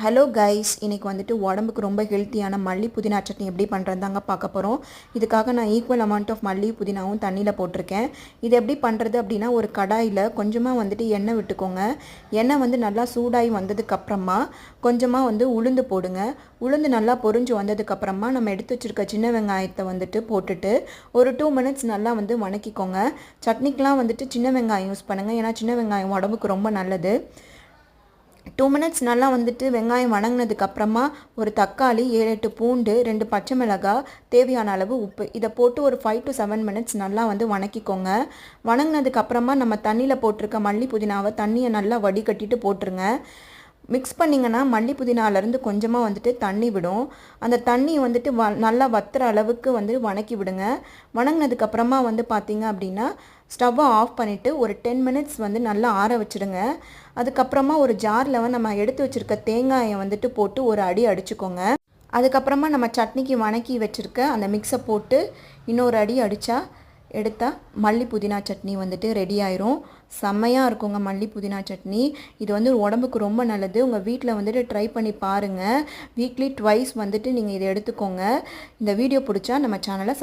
Hello guys, இன்றைக்கி வந்துட்டு உடம்புக்கு ரொம்ப ஹெல்த்தியான மல்லி புதினா சட்னி எப்படி பண்ணுறது தாங்க பார்க்க போகிறோம். இதுக்காக நான் ஈக்குவல் அமௌண்ட் ஆஃப் மல்லி புதினாவும் தண்ணியில் போட்டிருக்கேன். இது எப்படி பண்ணுறது அப்படின்னா, ஒரு கடாயில் கொஞ்சமாக வந்துட்டு எண்ணெய் விட்டுக்கோங்க. எண்ணெய் வந்து நல்லா சூடாகி வந்ததுக்கப்புறமா கொஞ்சமாக வந்து உளுந்து போடுங்க. உளுந்து நல்லா பொரிஞ்சு வந்ததுக்கப்புறமா நம்ம எடுத்து வச்சுருக்க சின்ன வெங்காயத்தை வந்துட்டு போட்டுட்டு ஒரு 2 மினிட்ஸ் நல்லா வந்து வணக்கிக்கோங்க. சட்னிக்கெலாம் வந்துட்டு சின்ன வெங்காயம் யூஸ் பண்ணுங்கள், ஏன்னா சின்ன வெங்காயம் உடம்புக்கு ரொம்ப நல்லது. 2 மினிட்ஸ் நல்லா வந்துட்டு வெங்காயம் வணங்கினதுக்கப்புறமா ஒரு தக்காளி, 7-8 பூண்டு, 2 பச்சை மிளகாய், தேவையான அளவு உப்பு, இதை போட்டு ஒரு 5 to 7 மினிட்ஸ் நல்லா வந்து வணக்கிக்கோங்க. வணங்கினதுக்கப்புறமா நம்ம தண்ணியில் போட்டிருக்க மல்லி புதினாவை தண்ணியை நல்லா வடிகட்டிட்டு போட்டுருங்க. மிக்ஸ் பண்ணிங்கன்னா மல்லி புதினாலேருந்து கொஞ்சமாக வந்துட்டு தண்ணி விடும். அந்த தண்ணி வந்துட்டு நல்லா வத்துற அளவுக்கு வந்து வணக்கி விடுங்க. வணங்கினதுக்கப்புறமா வந்து பார்த்திங்க அப்படின்னா ஸ்டவ்வை ஆஃப் பண்ணிவிட்டு ஒரு 10 மினிட்ஸ் வந்து நல்லா ஆற வச்சுடுங்க. அதுக்கப்புறமா ஒரு ஜாரில் வந்து நம்ம எடுத்து வச்சுருக்க தேங்காயை வந்துட்டு போட்டு ஒரு அடி அடிச்சுக்கோங்க. அதுக்கப்புறமா நம்ம சட்னிக்கு வணக்கி வச்சுருக்க அந்த மிக்ஸை போட்டு இன்னொரு அடி அடித்தா எடுத்தால் மல்லி புதினா சட்னி வந்துட்டு ரெடி ஆயிரும். செம்மையாக இருக்குங்க மல்லி புதினா சட்னி. இது வந்து உடம்புக்கு ரொம்ப நல்லது. உங்கள் வீட்டில் வந்துட்டு ட்ரை பண்ணி பாருங்கள். வீக்லி ட்வைஸ் வந்துட்டு நீங்கள் இதை எடுத்துக்கோங்க. இந்த வீடியோ பிடிச்சா நம்ம சேனலை